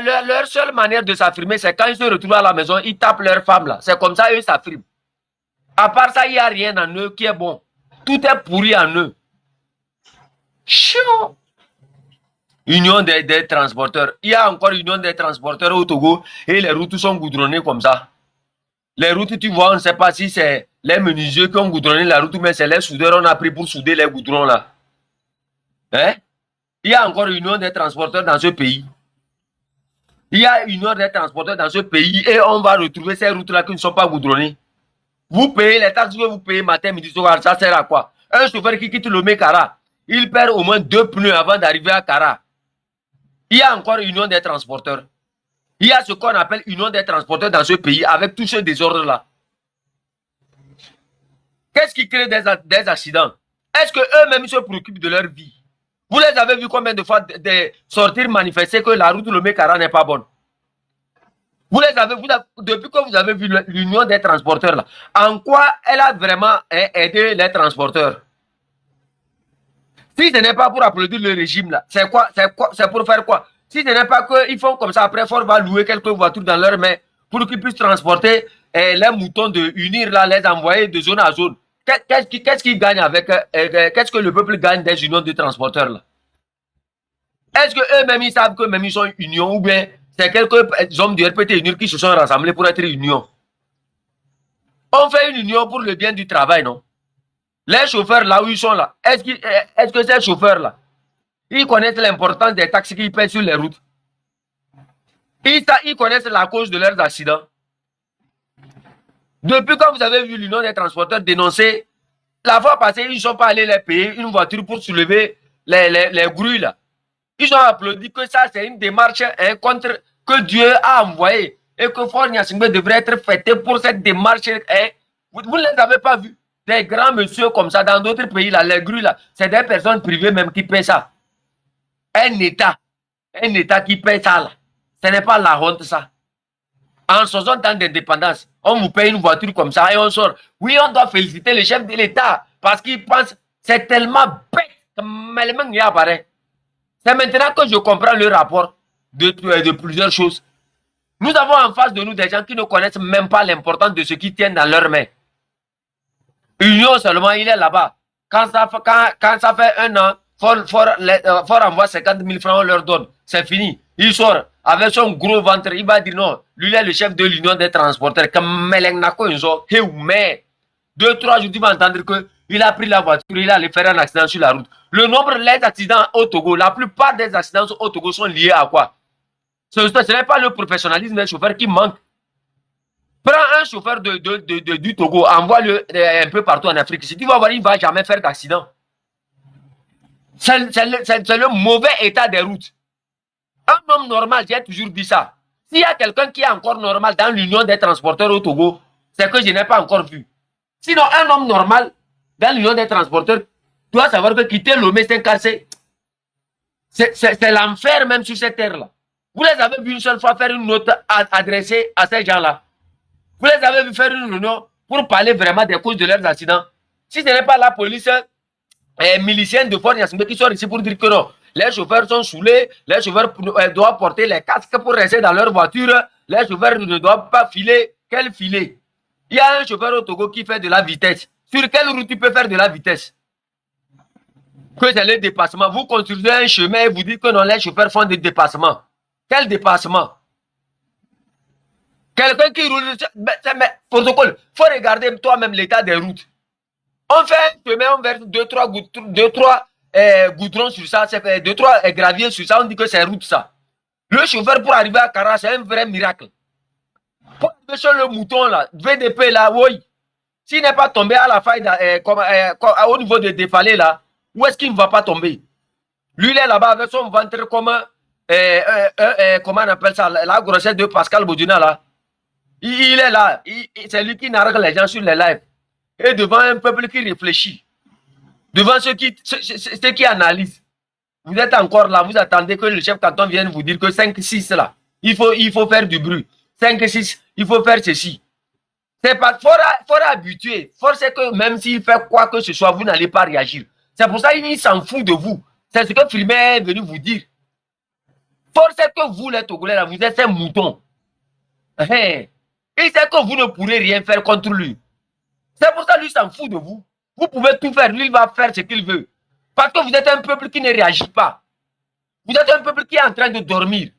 Leur seule manière de s'affirmer, c'est quand ils se retrouvent à la maison, ils tapent leur femme là. C'est comme ça, eux s'affirment. À part ça, il n'y a rien en eux qui est bon. Tout est pourri en eux. Chiant. Union des transporteurs. Il y a encore union des transporteurs au Togo et les routes sont goudronnées comme ça. Les routes, tu vois, on ne sait pas si c'est les menuisiers qui ont goudronné la route, mais c'est les soudeurs qu'on a pris pour souder les goudrons là. Hein? Il y a encore union des transporteurs dans ce pays. Il y a union des transporteurs dans ce pays et on va retrouver ces routes-là qui ne sont pas goudronnées. Vous payez les taxes que vous payez matin, midi, soir, ça sert à quoi? Un chauffeur qui quitte Lomé Kara, il perd au moins 2 pneus avant d'arriver à Kara. Il y a encore union des transporteurs. Il y a ce qu'on appelle union des transporteurs dans ce pays avec tout ce désordre-là. Qu'est-ce qui crée des accidents? Est-ce qu'eux-mêmes se préoccupent de leur vie? Vous les avez vu combien de fois sortir manifester que la route de Lomé Kara n'est pas bonne? Vous les avez, depuis que vous avez vu l'union des transporteurs là, en quoi elle a vraiment aidé les transporteurs? Si ce n'est pas pour applaudir le régime là, c'est quoi? C'est pour faire quoi? Si ce n'est pas qu'ils font comme ça, après Ford va louer quelques voitures dans leurs mains pour qu'ils puissent transporter les moutons de unir là, les envoyer de zone à zone. Qu'est-ce qu'ils gagnent avec, qu'est-ce que le peuple gagne des unions de transporteurs là? Est-ce qu'eux-mêmes ils savent que même ils sont union ou bien c'est quelques hommes du RPT UNIR qui se sont rassemblés pour être union? On fait une union pour le bien du travail, non? Les chauffeurs là où ils sont là, est-ce que ces chauffeurs là, ils connaissent l'importance des taxes qu'ils paient sur les routes? Ils connaissent la cause de leurs accidents. Depuis quand vous avez vu l'union des transporteurs dénoncer, la fois passée, ils ne sont pas allés les payer une voiture pour soulever les grues là. Ils ont applaudi que ça, c'est une démarche contre que Dieu a envoyée et que Fort Gnassingbé devrait être fêté pour cette démarche. Vous ne les avez pas vus? Des grands messieurs comme ça, dans d'autres pays, là, les grues, là, c'est des personnes privées même qui paient ça. Un État qui paie ça, là. Ce n'est pas la honte, ça. En 60 ans d'indépendance, on vous paye une voiture comme ça et on sort. Oui, on doit féliciter le chef de l'État parce qu'il pense c'est tellement bête que malheureusement il apparaît. C'est maintenant que je comprends le rapport de plusieurs choses. Nous avons en face de nous des gens qui ne connaissent même pas l'importance de ce qu'ils tiennent dans leurs mains. Union seulement, il est là-bas. Quand ça fait 1 an, Fort envoie 50 000 francs, on leur donne. C'est fini. Il sort avec son gros ventre. Il va dire non. Lui, il est le chef de l'union des transporteurs. Comme Melengnako, ils ont. Mais 2-3 jours, tu vas entendre qu'il a pris la voiture, il est allé faire un accident sur la route. Le nombre des accidents au Togo, la plupart des accidents au Togo sont liés à quoi? Ce n'est pas le professionnalisme des chauffeurs qui manque. Prends un chauffeur du Togo, envoie-le un peu partout en Afrique. Si tu vas voir, il ne va jamais faire d'accident. C'est le mauvais état des routes. Un homme normal, j'ai toujours dit ça. S'il y a quelqu'un qui est encore normal dans l'union des transporteurs au Togo, c'est que je n'ai pas encore vu. Sinon, un homme normal dans l'union des transporteurs doit savoir que quitter Lomé Saint-Cassé, c'est l'enfer même sur cette terre-là. Vous les avez vu une seule fois faire une note adressée à ces gens-là. Vous les avez vu faire une réunion pour parler vraiment des causes de leurs accidents. Si ce n'est pas la police milicienne de Fort Gnassingbé qui sont ici pour dire que non, les chauffeurs sont saoulés, les chauffeurs doivent porter les casques pour rester dans leur voiture, les chauffeurs ne doivent pas filer. Quel filet? Il y a un chauffeur au Togo qui fait de la vitesse. Sur quelle route tu peux faire de la vitesse? Que c'est le dépassement. Vous construisez un chemin et vous dites que non, les chauffeurs font des dépassements. Quel dépassement? Quelqu'un qui roule, mais protocole, il faut regarder toi-même l'état des routes. On fait un chemin, on verse 2-3 goudrons sur ça, 2-3 graviers sur ça, on dit que c'est route ça. Le chauffeur pour arriver à Kara, c'est un vrai miracle. Pour arriver sur le mouton là, VDP là, oui. S'il n'est pas tombé à la faille, au niveau de défalé là, où est-ce qu'il ne va pas tomber? Lui, il est là-bas avec son ventre comme, comment on appelle ça, la grossesse de Pascal Boduna là. Il est là, c'est lui qui nargue les gens sur les lives. Et devant un peuple qui réfléchit, devant ceux qui analysent. Vous êtes encore là, vous attendez que le chef canton vienne vous dire que 5-6 là, il faut faire du bruit. 5-6, il faut faire ceci. C'est pas, faut habituer. Force c'est que même s'il fait quoi que ce soit, vous n'allez pas réagir. C'est pour ça qu'il s'en fout de vous. C'est ce que Filmer est venu vous dire. Force est que vous, les Togolais, là, vous êtes un mouton. Il sait que vous ne pourrez rien faire contre lui. C'est pour ça que lui s'en fout de vous. Vous pouvez tout faire, lui il va faire ce qu'il veut. Parce que vous êtes un peuple qui ne réagit pas. Vous êtes un peuple qui est en train de dormir.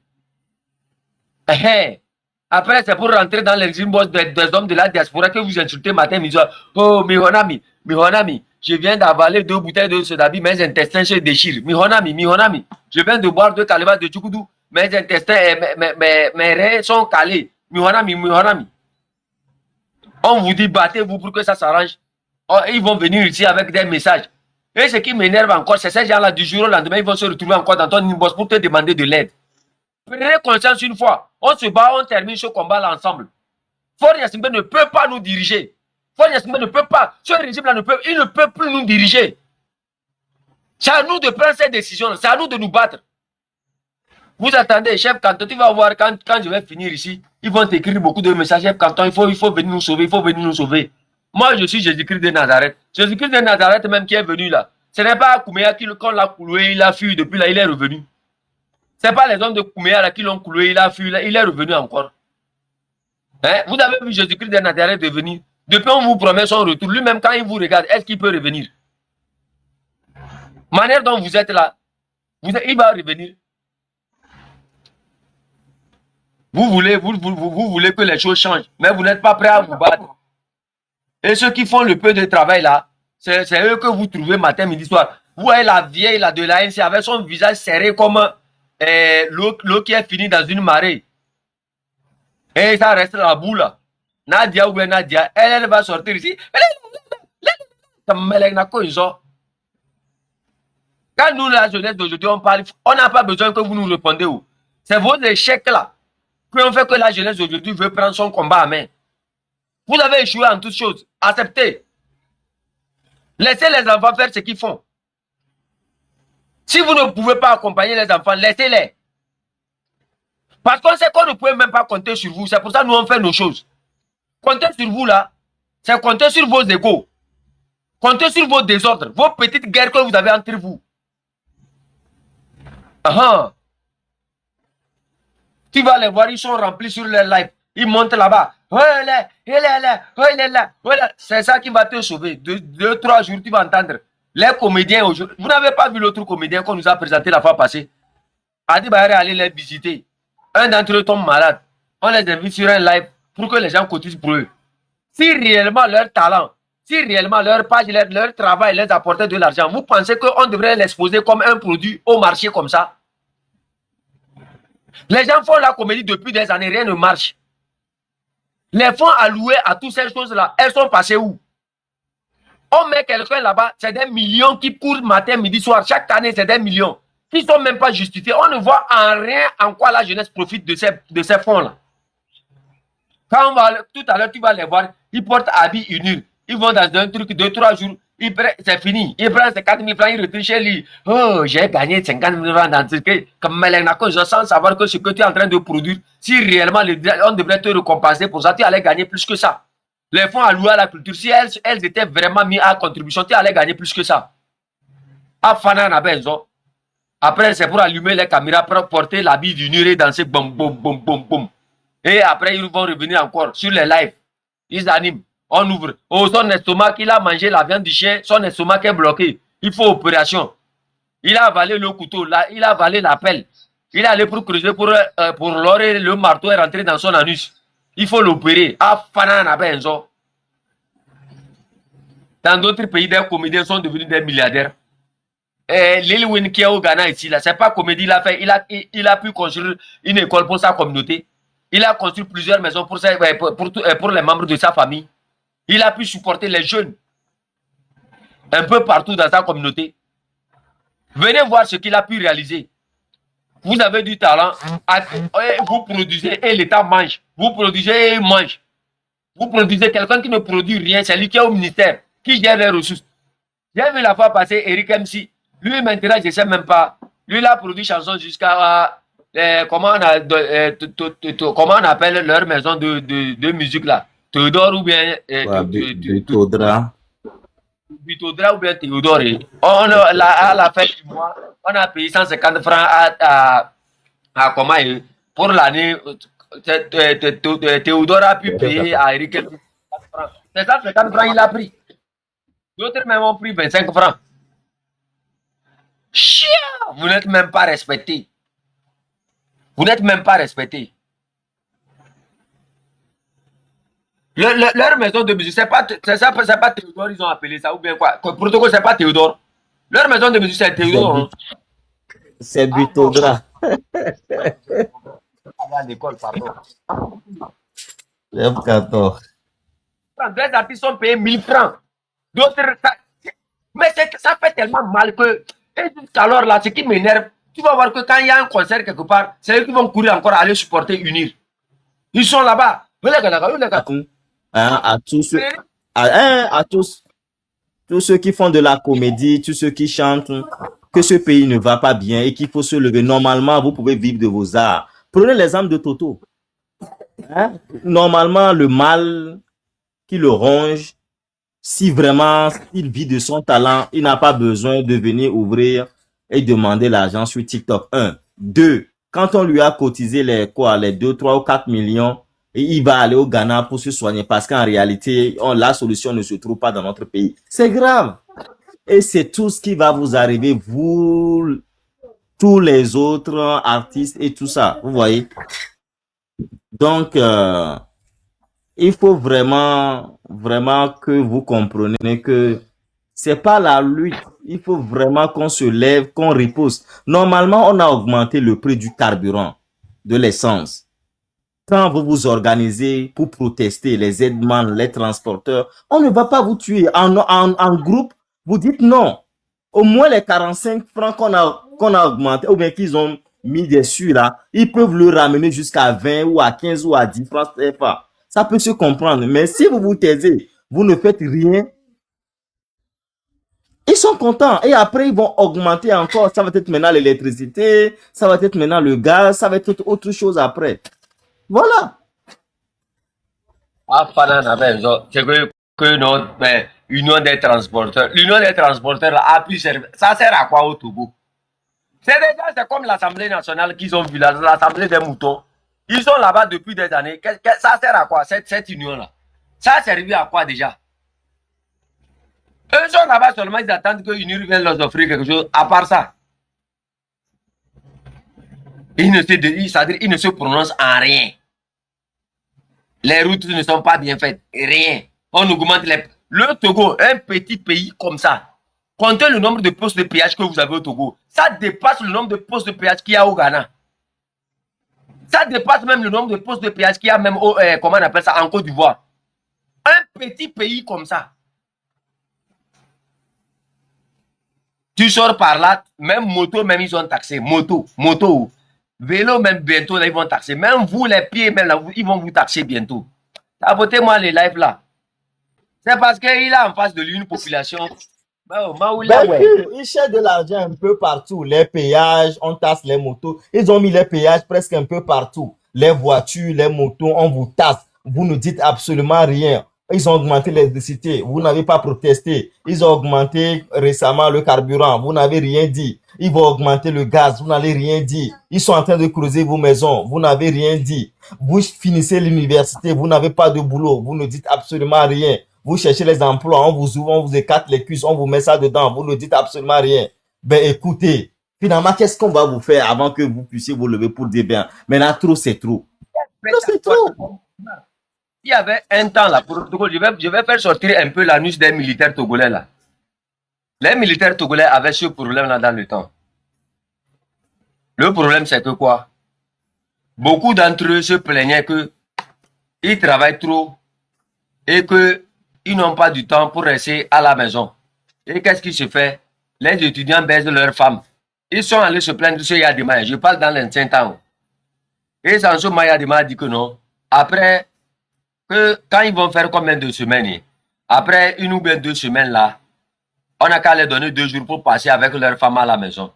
Après, c'est pour rentrer dans les boss des hommes de la diaspora que vous insultez matin, midi soir. Oh, Mihonami, je viens d'avaler 2 bouteilles de sodabi, mes intestins se déchirent. Mihonami, je viens de boire 2 calebasses de tchoukoudou, mes intestins, mes reins sont calés. Mihonami. On vous dit, battez-vous pour que ça s'arrange. Oh, ils vont venir ici avec des messages. Et ce qui m'énerve encore, c'est ces gens-là, du jour au lendemain, ils vont se retrouver encore dans ton inbox pour te demander de l'aide. Prenez conscience une fois. On se bat, on termine ce combat-là ensemble. Faure Gnassingbé ne peut pas nous diriger. Faure Gnassingbé ne peut pas. Ce régime-là il ne peut plus nous diriger. C'est à nous de prendre ces décisions. C'est à nous de nous battre. Vous attendez, chef Canton, tu vas voir quand je vais finir ici, ils vont t'écrire beaucoup de messages. Chef Canton, il faut venir nous sauver, il faut venir nous sauver. Moi, je suis Jésus-Christ de Nazareth. Jésus-Christ de Nazareth même qui est venu là. Ce n'est pas Kouméa qui, quand l'a cloué, il a fui. Depuis là, il est revenu. Ce n'est pas les hommes de Kouméa là, qui l'ont cloué, il a fui. Là, il est revenu encore. Hein? Vous avez vu Jésus-Christ de Nazareth revenir. Depuis, on vous promet son retour. Lui-même, quand il vous regarde, est-ce qu'il peut revenir? Manière dont vous êtes là, il va revenir. Vous voulez que les choses changent, mais vous n'êtes pas prêt à vous battre. Et ceux qui font le peu de travail là, c'est eux que vous trouvez matin, midi, soir. Vous voyez la vieille là, de l'ANC avec son visage serré comme l'eau qui est finie dans une marée. Et ça reste la boule là. Nadia ou bien Nadia, elle va sortir ici. Quand nous, la jeunesse d'aujourd'hui, on parle, on n'a pas besoin que vous nous répondiez. C'est vos échecs là qui ont fait que la jeunesse d'aujourd'hui veut prendre son combat à main. Vous avez échoué en toutes choses. Acceptez. Laissez les enfants faire ce qu'ils font. Si vous ne pouvez pas accompagner les enfants, laissez-les. Parce qu'on sait qu'on ne peut même pas compter sur vous. C'est pour ça que nous on fait nos choses. Compter sur vous là, c'est compter sur vos égos. Compter sur vos désordres, vos petites guerres que vous avez entre vous. Tu vas les voir, ils sont remplis sur leur live. Ils montent là-bas. Il est là. C'est ça qui va te sauver. 2-3 jours, tu vas entendre. Les comédiens aujourd'hui. Vous n'avez pas vu l'autre comédien qu'on nous a présenté la fois passée? Adi Bayare allait les visiter. Un d'entre eux tombe malade. On les invite sur un live pour que les gens cotisent pour eux. Si réellement leur talent, si réellement leur page, leur travail les apportait de l'argent, vous pensez qu'on devrait l'exposer comme un produit au marché comme ça? Les gens font la comédie depuis des années, rien ne marche. Les fonds alloués à toutes ces choses-là, elles sont passées où? On met quelqu'un là-bas, c'est des millions qui courent matin, midi, soir. Chaque année, c'est des millions qui ne sont même pas justifiés. On ne voit en rien en quoi la jeunesse profite de ces fonds-là. Quand on va, tout à l'heure, tu vas les voir, ils portent habits unis. Ils vont dans un truc 2-3 jours, c'est fini. Ils prennent ces 4 000 francs, ils retrichent chez lui. Oh, j'ai gagné 50 000 francs dans ce truc. Comme Melenako, sans savoir que ce que tu es en train de produire, si réellement on devrait te récompenser pour ça, tu allais gagner plus que ça. Les fonds alloués à la culture, si elles étaient vraiment mis à contribution, tu allais gagner plus que ça. Après, c'est pour allumer les caméras, pour porter l'habit du nuré, danser boum, boum, boum, boum, boum. Et après, ils vont revenir encore sur les lives. Ils animent. On ouvre. Oh, son estomac, il a mangé la viande du chien, son estomac est bloqué. Il faut opération. Il a avalé le couteau, là, il a avalé la pelle. Il est allé pour creuser pour l'or et le marteau est rentré dans son anus. Il faut l'opérer. Dans d'autres pays, des comédiens sont devenus des milliardaires. Lil Wayne qui est au Ghana ici, là, c'est pas comédie, il a fait. Il a pu construire une école pour sa communauté. Il a construit plusieurs maisons pour les membres de sa famille. Il a pu supporter les jeunes un peu partout dans sa communauté. Venez voir ce qu'il a pu réaliser. Vous avez du talent, vous produisez et l'État mange. Vous produisez et il mange. Vous produisez quelqu'un qui ne produit rien, c'est lui qui est au ministère, qui gère les ressources. J'ai vu la fois passer Eric MC. Lui maintenant, je ne sais même pas. Lui, il a produit chansons jusqu'à... comment on appelle leur maison de musique là? Théodore ou bien Bitodra. Bitodra ou bien Théodore. À la fin du mois, on a payé 150 francs à Ah, comment pour l'année, Théodore a pu payer à Eric 50 francs. C'est ça, 50 francs, il a pris. D'autres même ont pris 25 francs. Chien, vous n'êtes même pas respecté. Vous n'êtes même pas respecté. Leur maison de musique, c'est pas Théodore, ils ont appelé ça, ou bien quoi? Protocole, c'est pas Théodore. Leur maison de musique, c'est Théodore. Hein. C'est Butodra. À l'école, pardon. F14. Deux artistes sont payés 1000 francs. D'autres, mais ça fait tellement mal que, et alors là, ce qui m'énerve, tu vas voir que quand il y a un concert quelque part, c'est eux qui vont courir encore aller supporter Unir. Ils sont là-bas. À tous ceux qui font de la comédie, tous ceux qui chantent, que ce pays ne va pas bien et qu'il faut se lever. Normalement, vous pouvez vivre de vos arts. Prenez l'exemple de Toto. Hein? Normalement, le mal qui le ronge, si vraiment il vit de son talent, il n'a pas besoin de venir ouvrir et demander l'argent sur TikTok. 1. 2. Quand on lui a cotisé les 2, 3 ou 4 millions, et il va aller au Ghana pour se soigner parce qu'en réalité, la solution ne se trouve pas dans notre pays. C'est grave. Et c'est tout ce qui va vous arriver, vous, tous les autres artistes et tout ça. Vous voyez? Donc, il faut vraiment que vous compreniez que c'est pas la lutte. Il faut vraiment qu'on se lève, qu'on repose. Normalement, on a augmenté le prix du carburant, de l'essence. Quand vous vous organisez pour protester, les aidemans, les transporteurs, on ne va pas vous tuer. En groupe, vous dites non. Au moins les 45 francs qu'on a augmenté, ou bien qu'ils ont mis dessus là, ils peuvent le ramener jusqu'à 20 ou à 15 ou à 10 francs CFA. Ça peut se comprendre. Mais si vous vous taisez, vous ne faites rien, ils sont contents. Et après, ils vont augmenter encore. Ça va être maintenant l'électricité, ça va être maintenant le gaz, ça va être autre chose après. Voilà. Ah, c'est que notre union des transporteurs. L'union des transporteurs là, a pu servir. Ça sert à quoi au Togo? C'est comme l'Assemblée nationale qu'ils ont vu, l'Assemblée des moutons. Ils sont là-bas depuis des années. Ça sert à quoi, cette union-là? Ça a servi à quoi déjà? Eux sont là-bas seulement, ils attendent que l'Union vienne leur offrir quelque chose. À part ça, ils ne se prononcent en rien. Les routes ne sont pas bien faites. Rien. On augmente les... Le Togo, un petit pays comme ça, comptez le nombre de postes de péage que vous avez au Togo. Ça dépasse le nombre de postes de péage qu'il y a au Ghana. Ça dépasse même le nombre de postes de péage qu'il y a même au, comment on appelle ça, en Côte d'Ivoire. Un petit pays comme ça. Tu sors par là, même moto, même ils ont taxé. Moto. Vélo, même bientôt, là, ils vont taxer. Même vous, les pieds, même là, ils vont vous taxer bientôt. Sabotez-moi les lives là. C'est parce qu'il a en face de lui une population. Ils cherchent de l'argent un peu partout. Les péages, on tasse les motos. Ils ont mis les péages presque un peu partout. Les voitures, les motos, on vous tasse. Vous ne dites absolument rien. Ils ont augmenté l'électricité. Vous n'avez pas protesté. Ils ont augmenté récemment le carburant. Vous n'avez rien dit. Ils vont augmenter le gaz. Vous n'avez rien dit. Ils sont en train de creuser vos maisons. Vous n'avez rien dit. Vous finissez l'université. Vous n'avez pas de boulot. Vous ne dites absolument rien. Vous cherchez les emplois. On vous ouvre, on vous écarte les cuisses. On vous met ça dedans. Vous ne dites absolument rien. Ben écoutez, finalement, qu'est-ce qu'on va vous faire avant que vous puissiez vous lever pour dire bien, maintenant trop c'est trop. Trop c'est trop. Il y avait un temps là, je vais faire sortir un peu l'anus des militaires togolais là. Les militaires togolais avaient ce problème là dans le temps. Le problème c'est que quoi? Beaucoup d'entre eux se plaignaient que ils travaillent trop et qu'ils n'ont pas du temps pour rester à la maison. Et qu'est-ce qui se fait? Les étudiants baisent leurs femmes. Ils sont allés se plaindre sur Yadima. Je parle dans l'ancien temps. Et Sanso Mayadima a dit que non. Après, que quand ils vont faire combien de semaines, après 1 ou bien 2 semaines là, on n'a qu'à les donner 2 jours pour passer avec leur femme à la maison.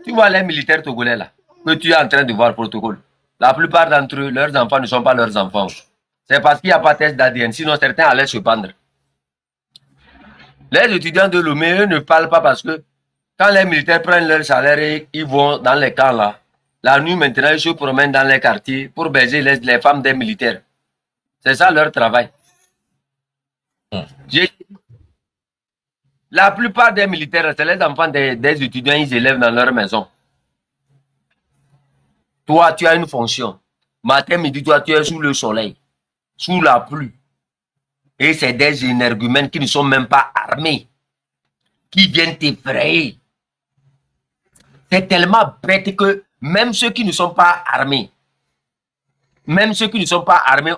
Tu vois les militaires togolais là, que tu es en train de voir protocole. La plupart d'entre eux, leurs enfants ne sont pas leurs enfants. C'est parce qu'il n'y a pas de test d'ADN, sinon certains allaient se pendre. Les étudiants de Lomé, eux, ne parlent pas parce que quand les militaires prennent leur salaire et ils vont dans les camps là, La nuit, maintenant, ils se promènent dans les quartiers pour baiser les femmes des militaires. C'est ça leur travail. La plupart des militaires, c'est les enfants des étudiants, ils élèvent dans leur maison. Toi, tu as une fonction. Matin, midi, toi, tu es sous le soleil, sous la pluie. Et c'est des énergumènes qui ne sont même pas armés, qui viennent t'effrayer. C'est tellement bête que même ceux qui ne sont pas armés,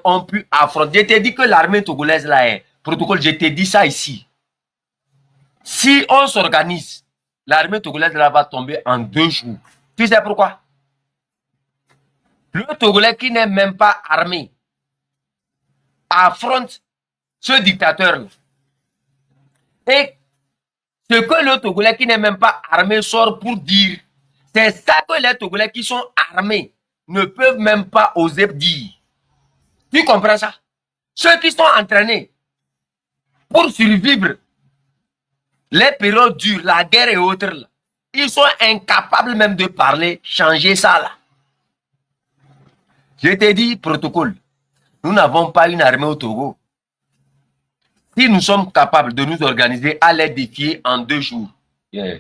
ont pu affronter. Je t'ai dit que l'armée togolaise là est protocole, je t'ai dit ça ici. Si on s'organise, l'armée togolaise là va tomber en 2 jours. Tu sais pourquoi? Le Togolais qui n'est même pas armé affronte ce dictateur-là. Et ce que le Togolais qui n'est même pas armé sort pour dire, c'est ça que les Togolais qui sont armés ne peuvent même pas oser dire. Tu comprends ça? Ceux qui sont entraînés pour survivre les périodes dures, la guerre et autres, là, ils sont incapables même de parler, changer ça là. Je t'ai dit, protocole, nous n'avons pas une armée au Togo. Si nous sommes capables de nous organiser à les défier en 2 jours, yeah,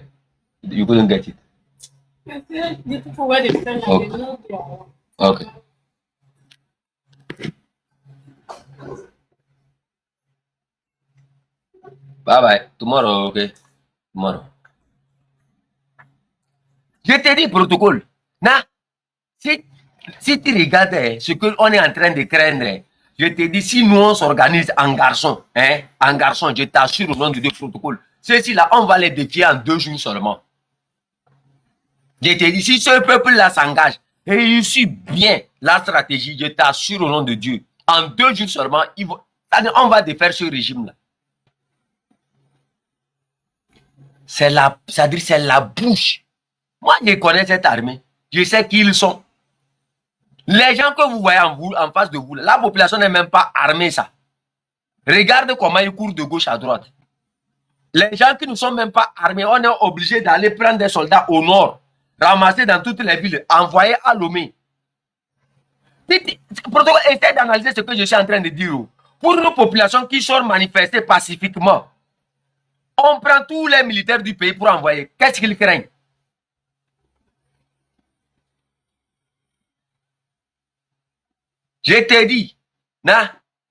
you couldn't get it. Okay. Bye bye. Tomorrow, okay. Tomorrow. Je t'ai dit, protocole. Na, si tu regardes ce qu'on est en train de craindre, je te dis, si nous on s'organise en garçon, je t'assure au nom du protocole, ceux-ci là, on va les défier en 2 jours seulement. Je te dis, si ce peuple-là s'engage et il suit bien la stratégie, je t'assure au nom de Dieu, en 2 jours seulement, on va défaire ce régime-là. C'est la bouche. Moi, je connais cette armée. Je sais qui ils sont. Les gens que vous voyez en face de vous, la population n'est même pas armée, ça. Regarde comment ils courent de gauche à droite. Les gens qui ne sont même pas armés, on est obligé d'aller prendre des soldats au nord, ramasser dans toutes les villes, envoyer à Lomé. Essaye d'analyser ce que je suis en train de dire. Pour une population qui sont manifestées pacifiquement, on prend tous les militaires du pays pour envoyer. Qu'est-ce qu'ils craignent? Je t'ai dit,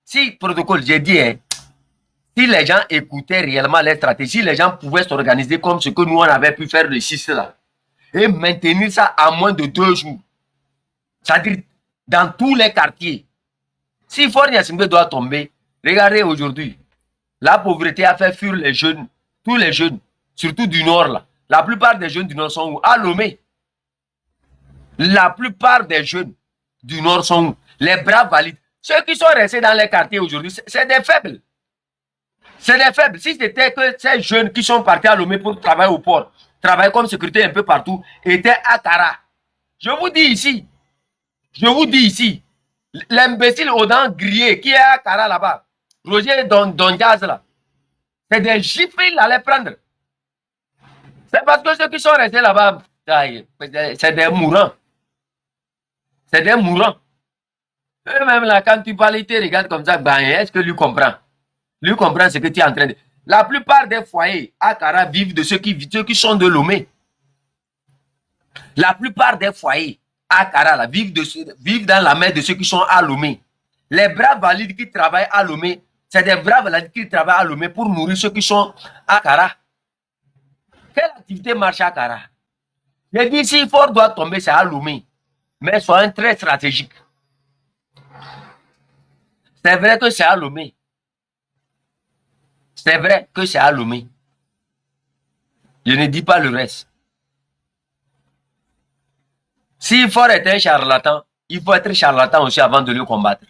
si protocole, j'ai dit, si les gens écoutaient réellement les stratégies, si les gens pouvaient s'organiser comme ce que nous on avait pu faire le 6 là, et maintenir ça à moins de 2 jours, c'est-à-dire dans tous les quartiers. Si Fort Gnassingbé doit tomber, regardez aujourd'hui, la pauvreté a fait fuir les jeunes, tous les jeunes, surtout du nord là. La plupart des jeunes du nord sont où? À Lomé. La plupart des jeunes du nord sont où? Les braves valides. Ceux qui sont restés dans les quartiers aujourd'hui, c'est des faibles. C'est des faibles. Si c'était que ces jeunes qui sont partis à Lomé pour travailler au port, travailler comme sécurité un peu partout, étaient à Kara. Je vous dis ici, l'imbécile aux dents grillées qui est à Kara là-bas, Roger Donjaz là, c'est des gifles qu'il allait prendre. C'est parce que ceux qui sont restés là-bas, c'est des mourants. C'est des mourants. Eux-mêmes là, quand tu parles, ils te regardent comme ça, ben, est-ce que lui comprend? Lui comprend ce que tu es en train de... La plupart des foyers à Kara vivent de ceux qui sont de Lomé. La plupart des foyers à Kara là, vivent dans la main de ceux qui sont à Lomé. Les braves valides qui travaillent à Lomé, c'est des braves valides qui travaillent à Lomé pour nourrir ceux qui sont à Kara. Quelle activité marche à Kara? Je dis, si Fort doit tomber, c'est à Lomé. Mais soyez très stratégique. C'est vrai que c'est à Lomé. C'est vrai que c'est à Lomé. Je ne dis pas le reste. Si Fort est un charlatan, il faut être charlatan aussi avant de le combattre.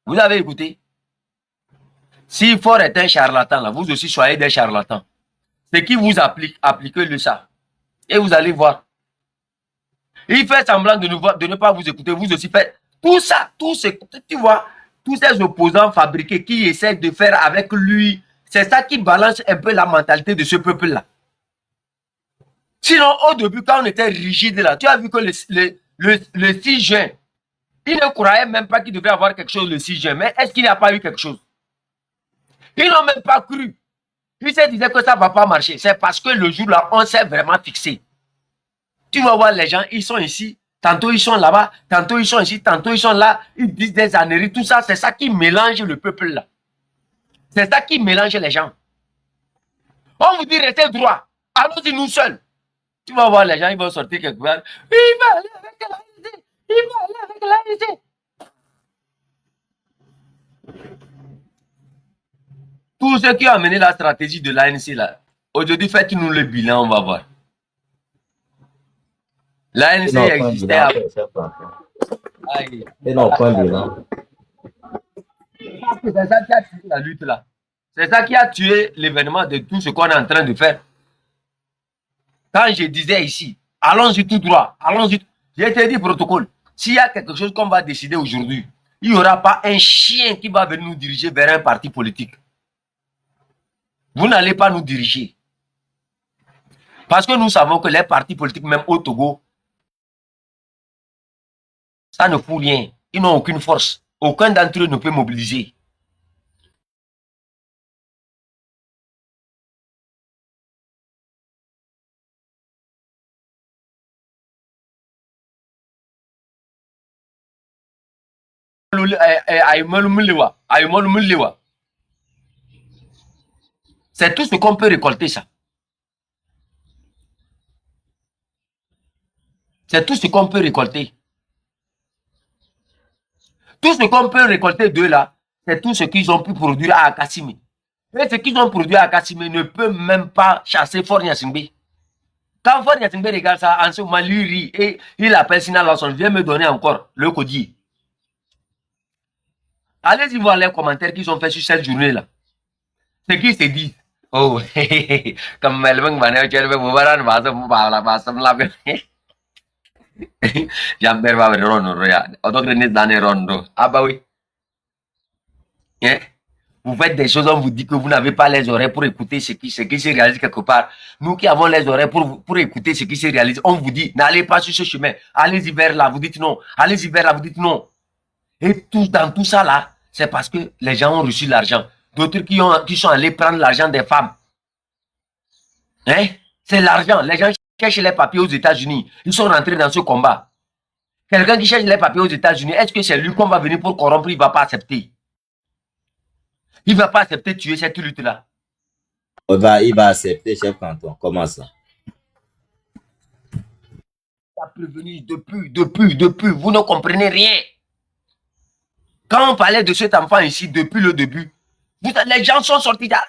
Vous avez écouté? Si Fort est un charlatan, là, vous aussi soyez des charlatans. Ce qui vous applique, appliquez-le ça. Et vous allez voir. Il fait semblant de ne pas vous écouter. Vous aussi faites tout ça, tu vois, tous ces opposants fabriqués qui essaient de faire avec lui. C'est ça qui balance un peu la mentalité de ce peuple-là. Sinon, au début, quand on était rigide là, tu as vu que le 6 juin, il ne croyait même pas qu'il devait avoir quelque chose le 6 juin. Mais est-ce qu'il n'y a pas eu quelque chose? Ils n'ont même pas cru. Ils se disaient que ça ne va pas marcher. C'est parce que le jour-là, on s'est vraiment fixé. Tu vas voir les gens, ils sont ici, tantôt ils sont là-bas, tantôt ils sont ici, tantôt ils sont là, ils disent des âneries, tout ça, c'est ça qui mélange le peuple là. C'est ça qui mélange les gens. On vous dit restez droit, allons-y nous seuls. Tu vas voir les gens, ils vont sortir quelque part. Il va aller avec l'ANC, il va aller avec l'ANC. Tous ceux qui ont amené la stratégie de l'ANC là, aujourd'hui faites-nous le bilan, on va voir. L'ANC existait avant. Et non, point bilan. C'est ça qui a tué la lutte là. C'est ça qui a tué l'événement de tout ce qu'on est en train de faire. Quand je disais ici, allons-y tout droit, allons-y. J'ai été dit protocole. S'il y a quelque chose qu'on va décider aujourd'hui, il n'y aura pas un chien qui va venir nous diriger vers un parti politique. Vous n'allez pas nous diriger. Parce que nous savons que les partis politiques, même au Togo, ça ne fout rien. Ils n'ont aucune force. Aucun d'entre eux ne peut mobiliser. C'est tout ce qu'on peut récolter, ça. C'est tout ce qu'on peut récolter. Tout ce qu'on peut récolter d'eux là, c'est tout ce qu'ils ont pu produire à Akassime. Et ce qu'ils ont produit à Akassime ne peut même pas chasser Fort Gnassingbé. Quand Fort Gnassingbé regarde ça, en ce moment, lui rit et il appelle Sina Lawson, viens me donner encore le codier. Allez-y voir les commentaires qu'ils ont fait sur cette journée-là. Ce qu'ils se disent. Oh, comme Melvin Vaner, tu veux vous voir, Jean-Pierre va venir rondo, regarde. Autant que dans les rondo. Ah bah oui. Hein? Vous faites des choses, on vous dit que vous n'avez pas les oreilles pour écouter ce qui se réalise quelque part. Nous qui avons les oreilles pour écouter ce qui se réalise, on vous dit, n'allez pas sur ce chemin. Allez-y vers là, vous dites non. Allez-y vers là, vous dites non. Et dans tout ça là, c'est parce que les gens ont reçu l'argent. D'autres qui sont allés prendre l'argent des femmes. Hein? C'est l'argent. Les gens cherchent les papiers aux États-Unis. Ils sont rentrés dans ce combat. Quelqu'un qui cherche les papiers aux États-Unis, est-ce que c'est lui qu'on va venir pour corrompre? Il ne va pas accepter. Il ne va pas accepter de tuer cette lutte-là. Il va accepter, chef canton. Comment ça? Il a prévenu depuis. Vous ne comprenez rien. Quand on parlait de cet enfant ici depuis le début, les gens sont sortis là.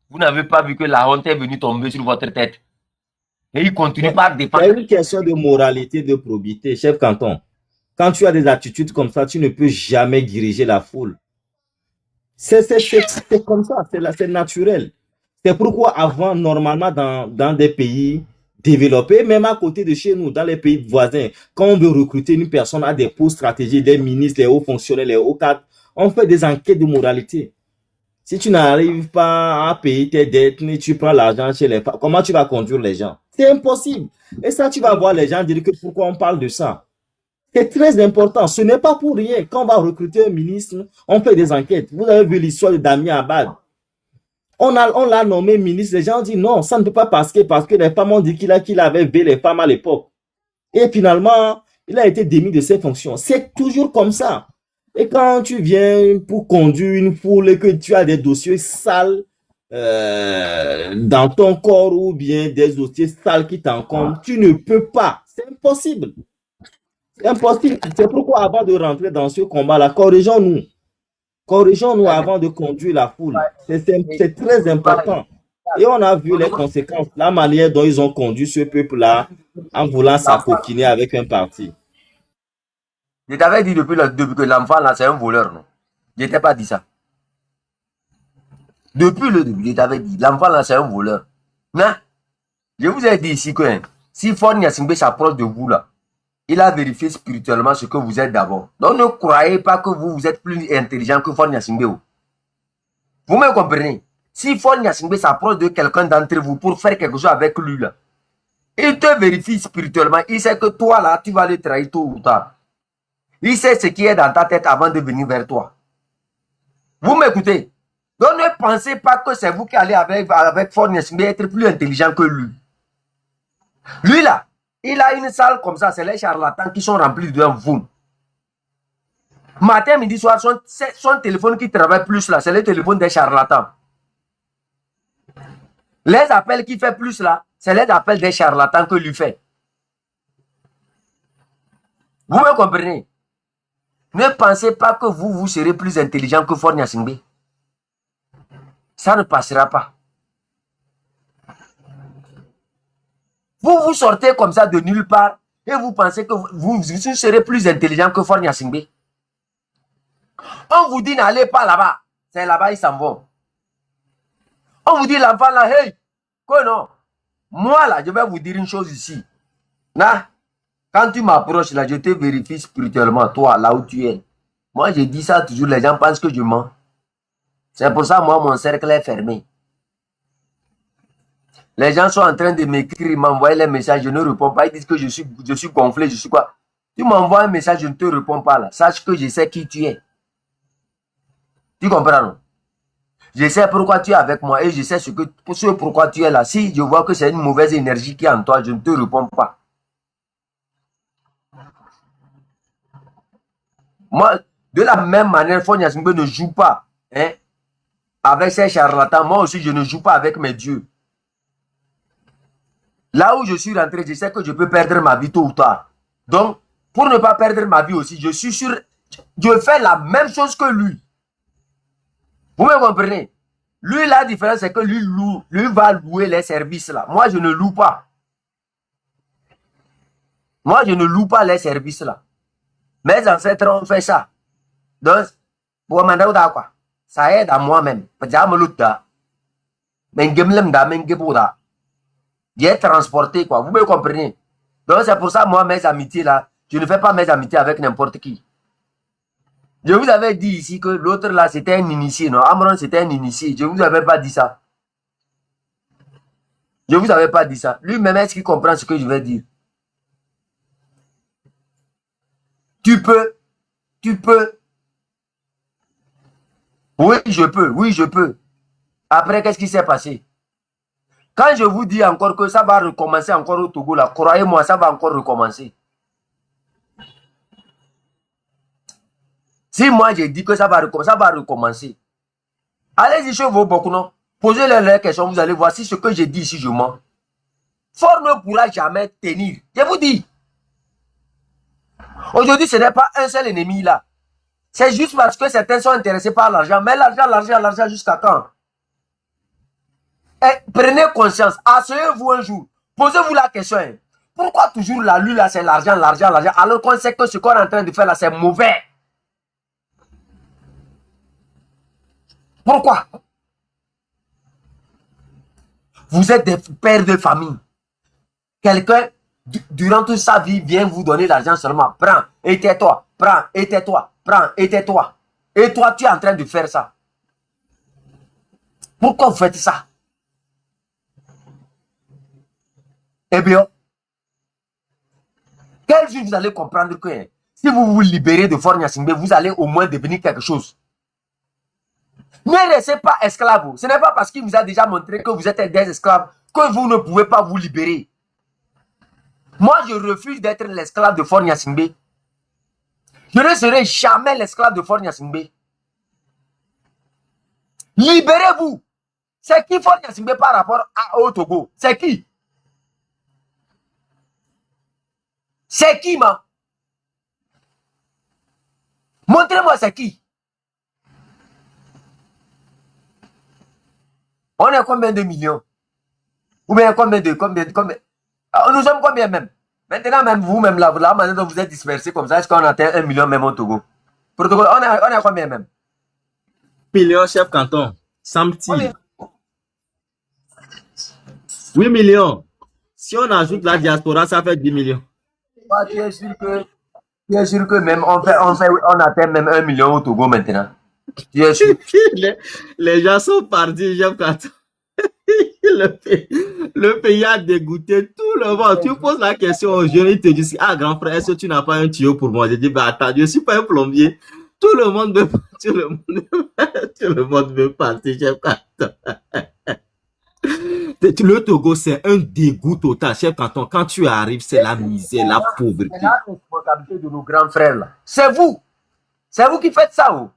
Vous n'avez pas vu que la honte est venue tomber sur votre tête. Et il continue par défendre. C'est une question de moralité, de probité, chef canton. Quand tu as des attitudes comme ça, tu ne peux jamais diriger la foule. C'est comme ça, c'est naturel. C'est pourquoi avant, normalement, dans des pays développés, même à côté de chez nous, dans les pays voisins, quand on veut recruter une personne à des postes stratégiques, des ministres, les hauts fonctionnaires, les hauts cadres, on fait des enquêtes de moralité. Si tu n'arrives pas à payer tes dettes, ni tu prends l'argent chez les femmes, comment tu vas conduire les gens? C'est impossible. Et ça, tu vas voir les gens dire que pourquoi on parle de ça. C'est très important. Ce n'est pas pour rien. Quand on va recruter un ministre, on fait des enquêtes. Vous avez vu l'histoire de Damien Abad. On l'a nommé ministre. Les gens ont dit non, ça ne peut pas passer parce que les femmes ont dit qu'il avait vu les femmes à l'époque. Et finalement, il a été démis de ses fonctions. C'est toujours comme ça. Et quand tu viens pour conduire une foule et que tu as des dossiers sales dans ton corps ou bien des dossiers sales qui t'encombrent, tu ne peux pas. C'est impossible. C'est impossible. C'est pourquoi avant de rentrer dans ce combat-là, corrigeons-nous. Corrigeons-nous avant de conduire la foule. C'est très important. Et on a vu les conséquences, la manière dont ils ont conduit ce peuple-là en voulant s'acoquiner avec un parti. Je t'avais dit depuis que l'enfant là c'est un voleur, non? Je t'ai pas dit ça. Depuis le début, je t'avais dit, l'enfant là c'est un voleur. Non? Je vous ai dit ici que si Fort Gnassingbé s'approche de vous là, il a vérifié spirituellement ce que vous êtes d'abord. Donc ne croyez pas que vous êtes plus intelligent que Fort Gnassingbé. Vous me comprenez? si Faure Gnassingbé s'approche de quelqu'un d'entre vous pour faire quelque chose avec lui, là, il te vérifie spirituellement. Il sait que toi, là, tu vas le trahir tôt ou tard. Il sait ce qui est dans ta tête avant de venir vers toi. Vous m'écoutez? Donc ne pensez pas que c'est vous qui allez avec Faure Gnassingbé être plus intelligent que lui. Lui, là, il a une salle comme ça. C'est les charlatans qui sont remplis de vous. Matin, midi, soir, son téléphone qui travaille plus là, c'est le téléphone des charlatans. Les appels qu'il fait plus là, c'est les appels des charlatans que lui fait. Vous me comprenez? Ne pensez pas que vous serez plus intelligent que Faure Gnassingbé. Ça ne passera pas. Vous sortez comme ça de nulle part et vous pensez que vous serez plus intelligent que Faure Gnassingbé. On vous dit n'allez pas là-bas. C'est là-bas, ils s'en vont. On vous dit l'enfant là, hey, que non. Moi là, je vais vous dire une chose ici. Là, quand tu m'approches là, je te vérifie spirituellement, toi, là où tu es. Moi, je dis ça toujours, les gens pensent que je mens. C'est pour ça, moi, mon cercle est fermé. Les gens sont en train de m'écrire, m'envoyer les messages, je ne réponds pas. Ils disent que je suis gonflé, je suis quoi. Tu m'envoies un message, je ne te réponds pas là. Sache que je sais qui tu es. Tu comprends, non? Je sais pourquoi tu es avec moi et je sais pourquoi tu es là. Si je vois que c'est une mauvaise énergie qui est en toi, je ne te réponds pas. Moi, de la même manière, Faure Gnassingbé ne joue pas hein, avec ces charlatans. Moi aussi, je ne joue pas avec mes dieux. Là où je suis rentré, je sais que je peux perdre ma vie tôt ou tard. Donc, pour ne pas perdre ma vie aussi, je suis sûr, je fais la même chose que lui. Vous me comprenez? Lui, la différence, c'est que lui va louer les services là. Moi, je ne loue pas. Moi, je ne loue pas les services là. Mes ancêtres ont fait ça. Donc, pour m'en quoi, ça aide à moi-même. J'ai transporté quoi. Vous me comprenez? Donc, c'est pour ça, moi, mes amitiés là, je ne fais pas mes amitiés avec n'importe qui. Je vous avais dit ici que l'autre là, c'était un initié, non? Amron, c'était un initié. Je ne vous avais pas dit ça. Je ne vous avais pas dit ça. Lui-même, est-ce qu'il comprend ce que je vais dire? Tu peux. Oui, je peux. Après, qu'est-ce qui s'est passé? Quand je vous dis encore que ça va recommencer encore au Togo, là, croyez-moi, ça va encore recommencer. Si moi, j'ai dit que ça va recommencer. Allez-y chez vos Bokuno, posez-leur les questions, vous allez voir si ce que j'ai dit ici, je mens. Faure ne pourra jamais tenir. Je vous dis. Aujourd'hui, ce n'est pas un seul ennemi là. C'est juste parce que certains sont intéressés par l'argent. Mais l'argent, jusqu'à quand? Et prenez conscience. Asseyez-vous un jour. Posez-vous la question. Pourquoi toujours la lune là, c'est l'argent, alors qu'on sait que ce qu'on est en train de faire là, c'est mauvais? Pourquoi? Vous êtes des pères de famille. Quelqu'un, durant toute sa vie, vient vous donner l'argent seulement. Prends et tais-toi. Prends et tais-toi. Prends et tais-toi. Et toi, tu es en train de faire ça. Pourquoi vous faites ça? Eh bien, quel jour vous allez comprendre que si vous vous libérez de Faure Gnassingbé, vous allez au moins devenir quelque chose. Ne restez pas esclave. Ce n'est pas parce qu'il vous a déjà montré que vous êtes des esclaves que vous ne pouvez pas vous libérer. Moi, je refuse d'être l'esclave de Faure Gnassingbé. Je ne serai jamais l'esclave de Faure Gnassingbé. Libérez-vous. C'est qui Faure Gnassingbé par rapport au Togo? C'est qui? C'est qui, man? Montrez-moi c'est qui. On est combien de millions? Ou bien combien? Nous sommes combien même? Maintenant, même vous-même là, maintenant vous êtes dispersés comme ça, est-ce qu'on atteint 1 million même au Togo? Protocole, on est combien même? Millions, chef canton. Samti. 8 millions. Si on ajoute la diaspora, ça fait 10 millions. Tu es sûr que même on atteint même 1 million au Togo maintenant? Tu es sûr? Les gens sont partis, j'aime quand le pays a dégoûté tout le monde. Tu poses la question aux jeunes, ils te disent, ah, grand frère, est-ce que tu n'as pas un tuyau pour moi? Je dis, bah, attends, je ne suis pas un plombier. Tout le monde veut, tout le monde, tout le monde veut partir, chef Canton. Le Togo, c'est un dégoût total, chef Canton. Quand tu arrives, c'est la misère, la C'est pauvreté. la responsabilité de nos grands frères là. C'est vous. C'est vous qui faites ça. Oh.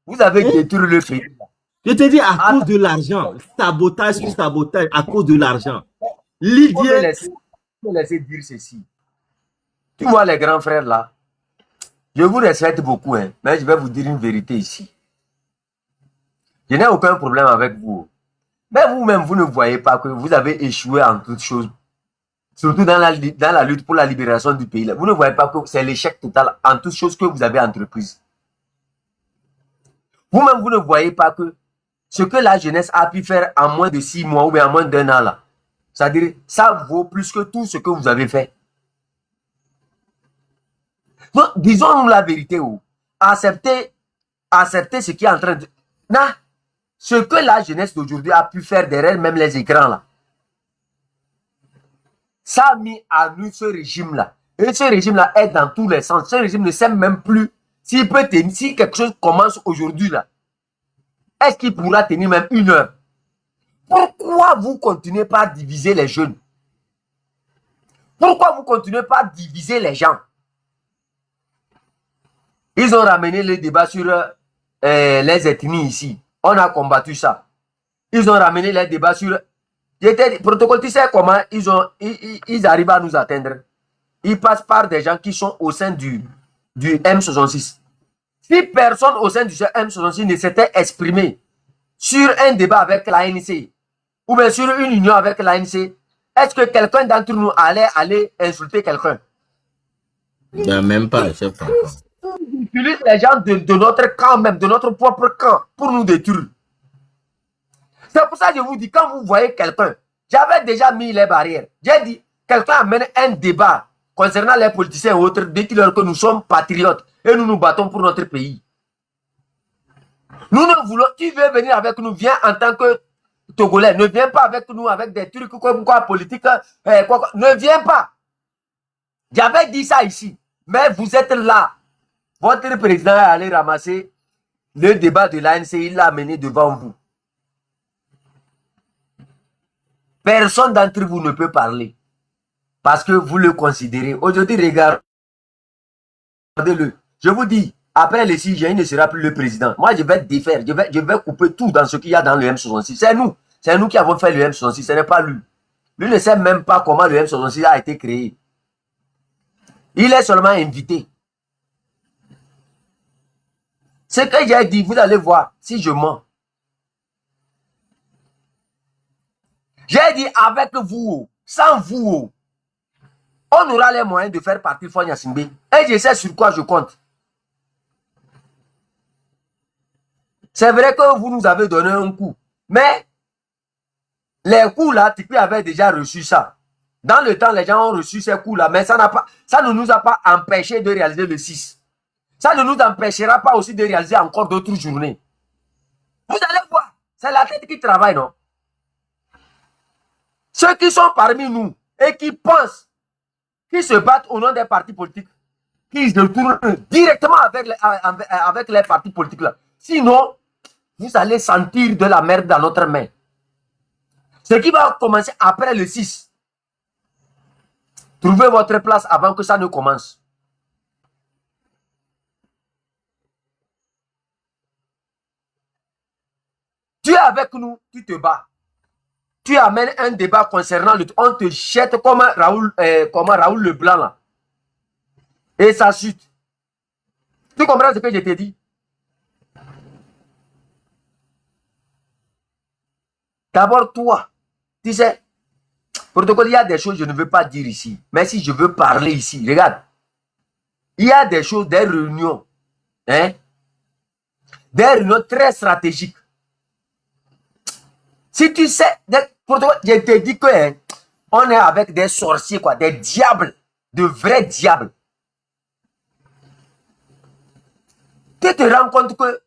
Vous avez détruit le pays. Là. Je te dis, à cause de l'argent, sabotage sur sabotage, à cause de l'argent. L'idée. Faut me laisser dire ceci. Tu vois les grands frères là, je vous respecte beaucoup, hein, mais je vais vous dire une vérité ici. Je n'ai aucun problème avec vous. Mais vous-même, vous ne voyez pas que vous avez échoué en toutes choses, surtout dans la lutte pour la libération du pays. Là. Vous ne voyez pas que c'est l'échec total en toutes choses que vous avez entreprises. Vous-même, vous ne voyez pas que ce que la jeunesse a pu faire en moins de 6 mois ou bien en moins d'1 an, là, c'est-à-dire, ça vaut plus que tout ce que vous avez fait. Donc, disons-nous la vérité. Oh. Acceptez ce qui est en train de... Non. Ce que la jeunesse d'aujourd'hui a pu faire derrière même les écrans là, ça a mis à nous ce régime-là. Et ce régime-là est dans tous les sens. Ce régime ne sait même plus s'il peut tenir, si quelque chose commence aujourd'hui là, est-ce qu'il pourra tenir même 1 heure? Pourquoi vous continuez pas à diviser les jeunes? Pourquoi vous continuez pas à diviser les gens? Ils ont ramené le débat sur les ethnies ici. On a combattu ça. Ils ont ramené les débats sur... Protocole, tu sais comment ils arrivent à nous atteindre? Ils passent par des gens qui sont au sein du M66. Si personne au sein du M66 ne s'était exprimé sur un débat avec l'ANC ou bien sur une union avec l'ANC, est-ce que quelqu'un d'entre nous allait aller insulter quelqu'un? Même pas, chef Canton. Ils utilisent les gens de notre camp même, de notre propre camp, pour nous détruire. C'est pour ça que je vous dis, quand vous voyez quelqu'un, j'avais déjà mis les barrières. J'ai dit, quelqu'un amène un débat concernant les politiciens et autres, dites-leur que nous sommes patriotes et nous nous battons pour notre pays. Nous ne voulons, tu veux venir avec nous, viens en tant que Togolais, ne viens pas avec nous avec des trucs comme quoi politique, ne viens pas. J'avais dit ça ici, mais vous êtes là. Votre président est allé ramasser le débat de l'ANC, il l'a amené devant vous. Personne d'entre vous ne peut parler parce que vous le considérez. Aujourd'hui, regardez-le. Je vous dis, après le 6 juin, il ne sera plus le président. Moi, je vais défaire, je vais couper tout dans ce qu'il y a dans le M66. C'est nous. C'est nous qui avons fait le M66, ce n'est pas lui. Lui ne sait même pas comment le M66 a été créé. Il est seulement invité. Ce que j'ai dit, vous allez voir si je mens. J'ai dit avec vous, sans vous, on aura les moyens de faire partir Fonya Simbe. Et je sais sur quoi je compte. C'est vrai que vous nous avez donné un coup. Mais les coups là, Tipeee avait déjà reçu ça. Dans le temps, les gens ont reçu ces coups là. Mais ça ne nous a pas empêché de réaliser le 6. Ça ne nous empêchera pas aussi de réaliser encore d'autres journées. Vous allez voir. C'est la tête qui travaille, non? Ceux qui sont parmi nous et qui pensent, qui se battent au nom des partis politiques, qui se tournent directement avec les partis politiques là. Sinon, vous allez sentir de la merde dans notre main. Ce qui va commencer après le 6. Trouvez votre place avant que ça ne commence. Tu es avec nous, tu te bats. Tu amènes un débat concernant le... On te jette comme Raoul Leblanc là. Et ça chute. Tu comprends ce que je t'ai dit? D'abord, toi, tu sais, protocole, il y a des choses que je ne veux pas dire ici. Mais si je veux parler ici, regarde. Il y a des choses, des réunions. Hein? Des réunions très stratégiques. Si tu sais, je te dis que hein, on est avec des sorciers, quoi, des diables, de vrais diables. Tu te rends compte que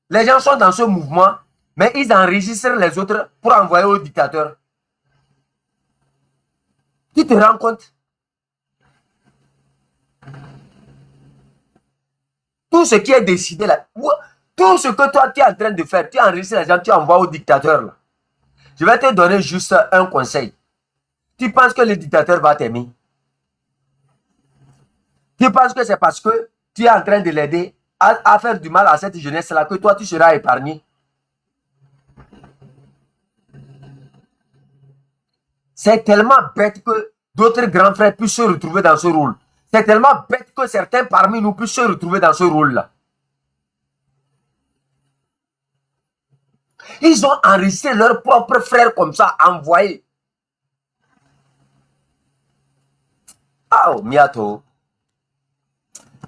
Les gens sont dans ce mouvement, mais ils enregistrent les autres pour envoyer au dictateur. Tu te rends compte? Tout ce qui est décidé là, tout ce que toi tu es en train de faire, tu enregistres les gens, tu envoies au dictateur là. Je vais te donner juste un conseil. Tu penses que le dictateur va t'aimer? Tu penses que c'est parce que tu es en train de l'aider à faire du mal à cette jeunesse-là que toi tu seras épargné? C'est tellement bête que d'autres grands frères puissent se retrouver dans ce rôle. C'est tellement bête que certains parmi nous puissent se retrouver dans ce rôle-là. Ils ont enregistré leurs propres frères comme ça, envoyés. Ah, oh, Miato.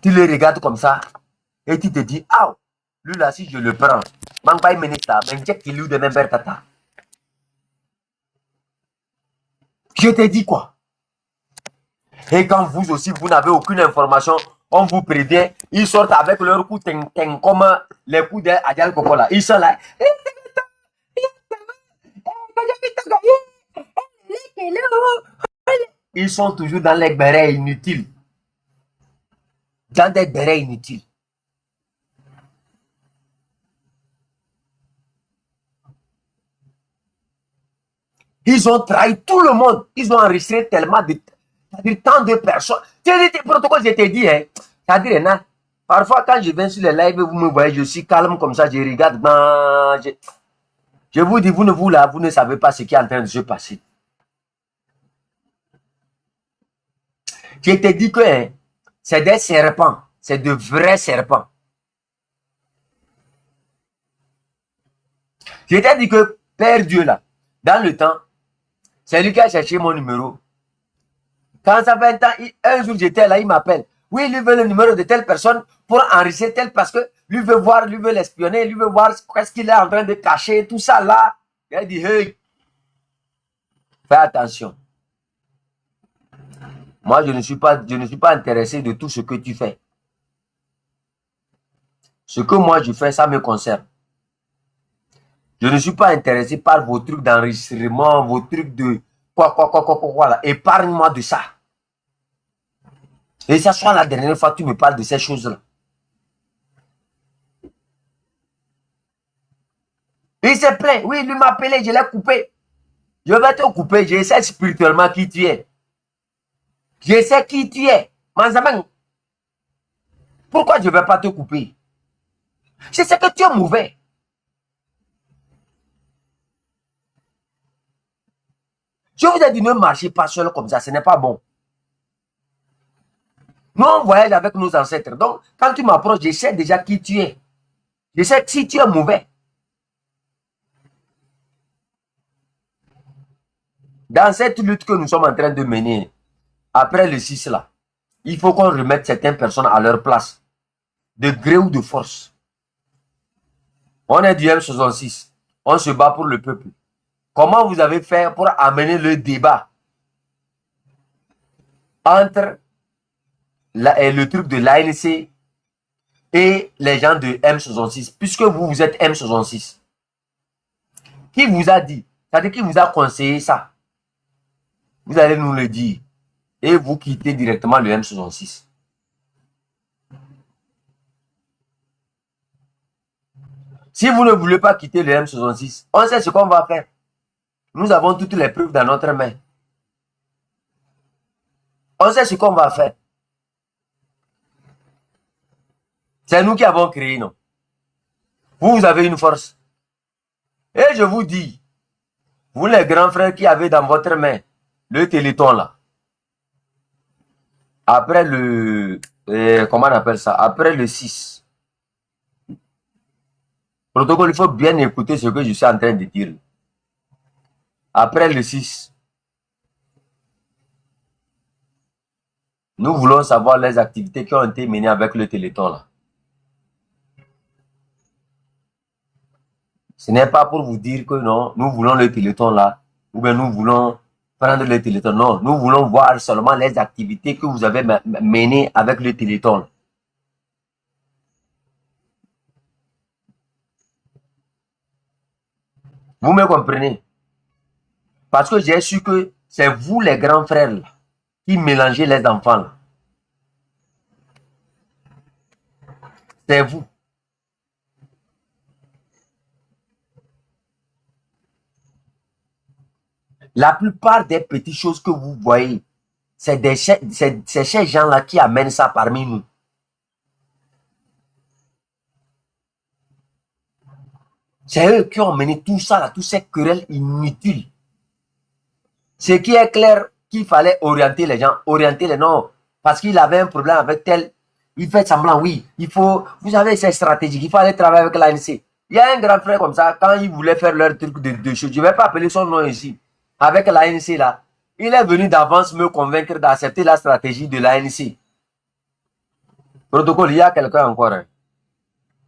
Tu le regardes comme ça et tu te dis, ah, lui là, si je le prends, je te dis quoi? Et quand vous aussi, vous n'avez aucune information, on vous prévient, ils sortent avec leur coup comme les coups d'Adjal Koko là. Ils sont là. Ils sont toujours dans les bérets inutiles. Dans des bérets inutiles. Ils ont trahi tout le monde. Ils ont enregistré tellement de tant de personnes. C'est protocole, je t'ai dit, hein. C'est-à-dire, parfois, quand je viens sur les lives, vous me voyez, je suis calme comme ça, je regarde. Je vous dis, vous ne savez pas ce qui est en train de se passer. Je te dis que hein, c'est des serpents. C'est de vrais serpents. Je t'ai dit que Père Dieu, là, dans le temps, c'est lui qui a cherché mon numéro. Quand ça fait un temps, un jour j'étais là, il m'appelle. Oui, lui veut le numéro de telle personne pour enregistrer tel parce que lui veut voir, lui veut l'espionner, lui veut voir ce qu'il est en train de cacher, tout ça là. Il a dit, hey, fais attention. Moi, je ne suis pas intéressé de tout ce que tu fais. Ce que moi je fais, ça me concerne. Je ne suis pas intéressé par vos trucs d'enregistrement, vos trucs de quoi là. Épargne-moi de ça. Et ça soit la dernière fois que tu me parles de ces choses-là. Il s'est plaint. Oui, il m'a appelé, je l'ai coupé. Je vais te couper. Je sais spirituellement qui tu es. Je sais qui tu es. Manzaman. Pourquoi je ne vais pas te couper? Je sais que tu es mauvais. Je vous ai dit, ne marchez pas seul comme ça. Ce n'est pas bon. Nous, on voyage avec nos ancêtres. Donc, quand tu m'approches, je sais déjà qui tu es. Je sais si tu es mauvais. Dans cette lutte que nous sommes en train de mener, après le 6 là, il faut qu'on remette certaines personnes à leur place. De gré ou de force. On est du M66. On se bat pour le peuple. Comment vous avez fait pour amener le débat entre le truc de l'ANC et les gens de M66, puisque vous êtes M66? Qui vous a dit? C'est-à-dire qui vous a conseillé ça? Vous allez nous le dire. Et vous quittez directement le M66. Si vous ne voulez pas quitter le M66, on sait ce qu'on va faire. Nous avons toutes les preuves dans notre main. On sait ce qu'on va faire. C'est nous qui avons créé, non? Vous avez une force. Et je vous dis, vous les grands frères qui avez dans votre main le téléthon là, après le, comment on appelle ça? Après le 6. Protocole, il faut bien écouter ce que je suis en train de dire. Après le 6, nous voulons savoir les activités qui ont été menées avec le téléthon là. Ce n'est pas pour vous dire que non, nous voulons le téléthon là, ou bien nous voulons prendre le téléthon. Non, nous voulons voir seulement les activités que vous avez menées avec le téléthon. Vous me comprenez? Parce que j'ai su que c'est vous les grands frères là, qui mélangez les enfants là. C'est vous. La plupart des petites choses que vous voyez, c'est ces gens-là qui amènent ça parmi nous. C'est eux qui ont mené tout ça, là, toutes ces querelles inutiles. Ce qui est clair, qu'il fallait orienter les gens, orienter les noms, parce qu'il avait un problème avec tel. Il fait semblant, oui, il faut, vous savez, c'est stratégique, il faut aller travailler avec l'ANC. Il y a un grand frère comme ça, quand il voulait faire leur truc de choses, je ne vais pas appeler son nom ici, avec l'ANC là, il est venu d'avance me convaincre d'accepter la stratégie de l'ANC. Protocole, il y a quelqu'un encore. Hein.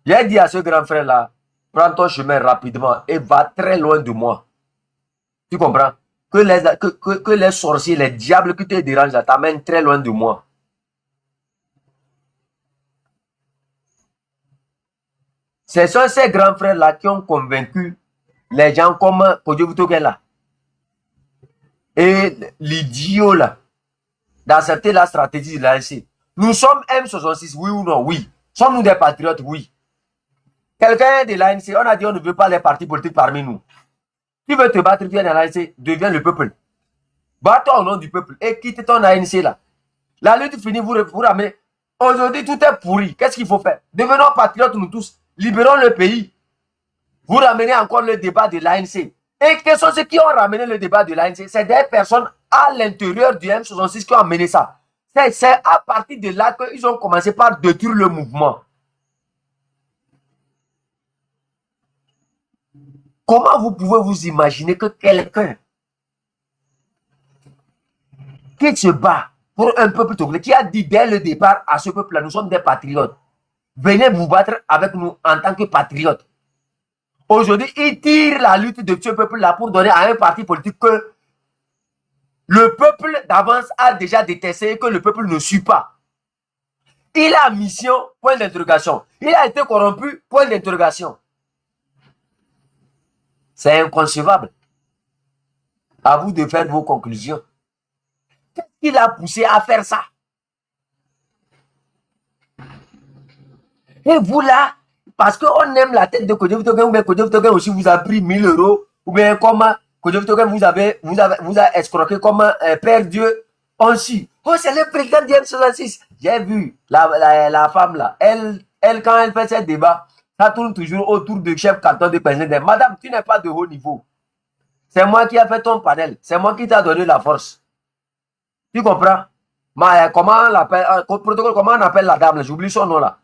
J'ai dit à ce grand frère là, prends ton chemin rapidement et va très loin de moi. Tu comprends? Que les sorciers, les diables qui te dérangent là, t'amènent très loin de moi. Ce sont ces grands frères-là qui ont convaincu les gens comme Kodjovutoke là et l'idiot là d'accepter la stratégie de l'ANC. Nous sommes M66, oui ou non? Oui. Sommes-nous des patriotes? Oui. Quelqu'un de l'ANC, on a dit on ne veut pas les partis politiques parmi nous. Tu veux te battre, viens dans l'ANC, deviens le peuple. Bats-toi au nom du peuple et quitte ton ANC là. La lutte finie, vous ramenez. Aujourd'hui, tout est pourri. Qu'est-ce qu'il faut faire? Devenons patriotes nous tous. Libérons le pays. Vous ramenez encore le débat de l'ANC. Et quels sont ceux qui ont ramené le débat de l'ANC? C'est des personnes à l'intérieur du M66 qui ont amené ça. C'est à partir de là qu'ils ont commencé par détruire le mouvement. Comment vous pouvez vous imaginer que quelqu'un qui se bat pour un peuple togolais, qui a dit dès le départ à ce peuple-là, nous sommes des patriotes, venez vous battre avec nous en tant que patriotes. Aujourd'hui, il tire la lutte de ce peuple-là pour donner à un parti politique que le peuple d'avance a déjà détesté et que le peuple ne suit pas. Il a mission, point d'interrogation. Il a été corrompu, point d'interrogation. C'est inconcevable. À vous de faire vos conclusions. Qu'est-ce qui l'a poussé à faire ça? Et vous là, parce qu'on aime la tête de Kodjovutoke, ou bien Kodjovutoke aussi vous a pris 1000 €, ou bien comme Kodjovutoke vous a escroqué comme Père Dieu, on suit. Oh, c'est le président du M66. J'ai vu la femme là, elle, quand elle fait ses débats, ça tourne toujours autour du chef canton de président. Madame, tu n'es pas de haut niveau. C'est moi qui ai fait ton panel. C'est moi qui t'ai donné la force. Tu comprends? Mais comment on l'appelle? Comment on appelle la dame? J'oublie son nom là.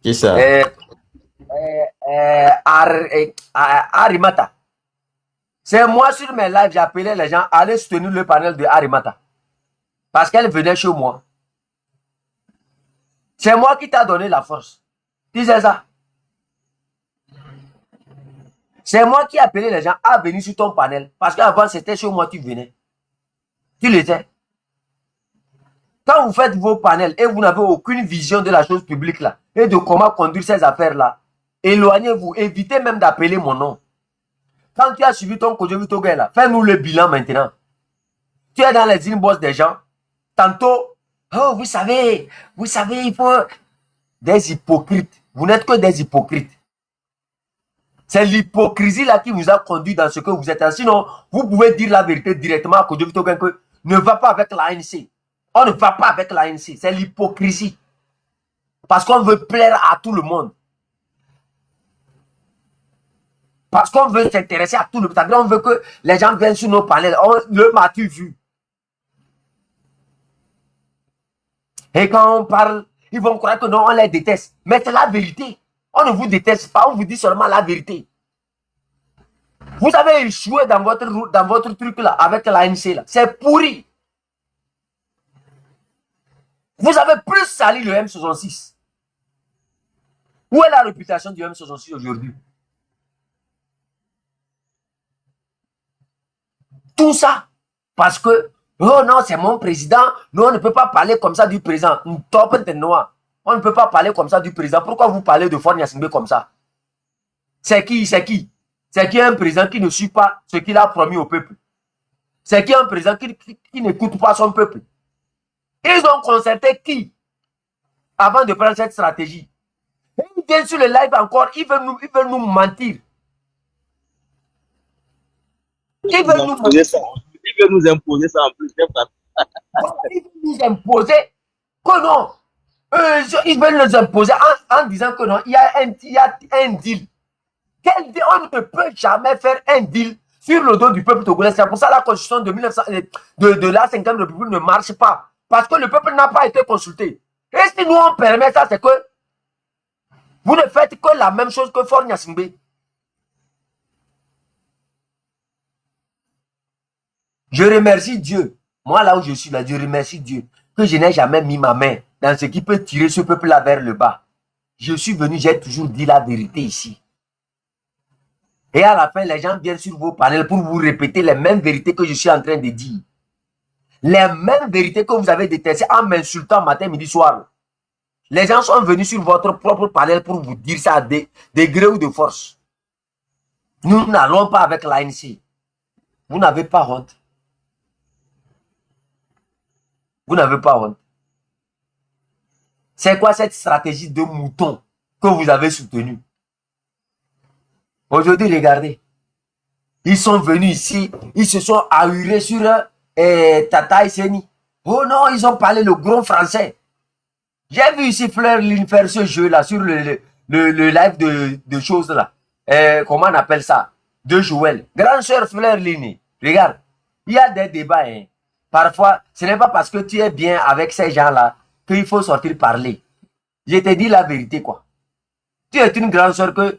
Qui ça? Arimata. C'est moi sur mes lives, j'appelais les gens à aller soutenir le panel de Arimata. Parce qu'elle venait chez moi. C'est moi qui t'a donné la force. Tu sais ça? C'est moi qui appelais les gens à venir sur ton panel. Parce qu'avant, c'était chez moi, tu venais. Tu l'étais. Quand vous faites vos panels et vous n'avez aucune vision de la chose publique là, et de comment conduire ces affaires-là, éloignez-vous, évitez même d'appeler mon nom. Quand tu as suivi ton Kodjovutoke là, fais-nous le bilan maintenant. Tu es dans les inbox des gens, tantôt, oh, vous savez, il faut des hypocrites. Vous n'êtes que des hypocrites. C'est l'hypocrisie là qui vous a conduit dans ce que vous êtes. Sinon, vous pouvez dire la vérité directement à Kodjovutoke que ne va pas avec l'ANC. On ne va pas avec l'ANC. C'est l'hypocrisie. Parce qu'on veut plaire à tout le monde. Parce qu'on veut s'intéresser à tout le monde. On veut que les gens viennent sur nos panels. Le m'as-tu vu? Et quand on parle, ils vont croire que non, on les déteste. Mais c'est la vérité. On ne vous déteste pas, on vous dit seulement la vérité. Vous avez échoué dans votre truc là, avec l'ANC là. C'est pourri. Vous avez plus sali le M66. Où est la réputation du M66 aujourd'hui? Tout ça parce que, oh non, c'est mon président. Non, on ne peut pas parler comme ça du président. On ne peut pas parler comme ça du président. Pourquoi vous parlez de Faure Gnassingbé comme ça? C'est qui? C'est qui? c'est qu'il y a un président qui ne suit pas ce qu'il a promis au peuple. C'est qu'il y a un président qui n'écoute pas son peuple. Ils ont concerté qui avant de prendre cette stratégie? Ils viennent sur le live encore, ils veulent nous mentir. Ils veulent nous imposer ça. Ils veulent nous imposer ça en plus. Ils veulent nous imposer que non. Ils veulent nous imposer en disant que non, il y a un deal. Quel deal? On ne peut jamais faire un deal sur le dos du peuple togolais. C'est pour ça que la constitution de, de la 5e République ne marche pas. Parce que le peuple n'a pas été consulté. Et si nous on permet ça, c'est que vous ne faites que la même chose que Faure Gnassingbé. Je remercie Dieu. Moi, là où je suis là, je remercie Dieu que je n'ai jamais mis ma main dans ce qui peut tirer ce peuple-là vers le bas. Je suis venu, j'ai toujours dit la vérité ici. Et à la fin, les gens viennent sur vos panels pour vous répéter les mêmes vérités que je suis en train de dire. Les mêmes vérités que vous avez détestées en m'insultant matin, midi, soir. Les gens sont venus sur votre propre panel pour vous dire ça de gré ou de force. Nous n'allons pas avec l'ANC. Vous n'avez pas honte. Vous n'avez pas honte. C'est quoi cette stratégie de mouton que vous avez soutenue? Aujourd'hui, regardez. Ils sont venus ici, ils se sont ahurés sur Tata Esseni. Oh non, ils ont parlé le gros français. J'ai vu ici Fleur Line faire ce jeu-là sur le live de choses là. Comment on appelle ça? De Joël. Grande sœur Fleur Line. Regarde, il y a des débats. Hein. Parfois, ce n'est pas parce que tu es bien avec ces gens-là qu'il faut sortir parler. Je te dis la vérité, quoi. Tu es une grande sœur que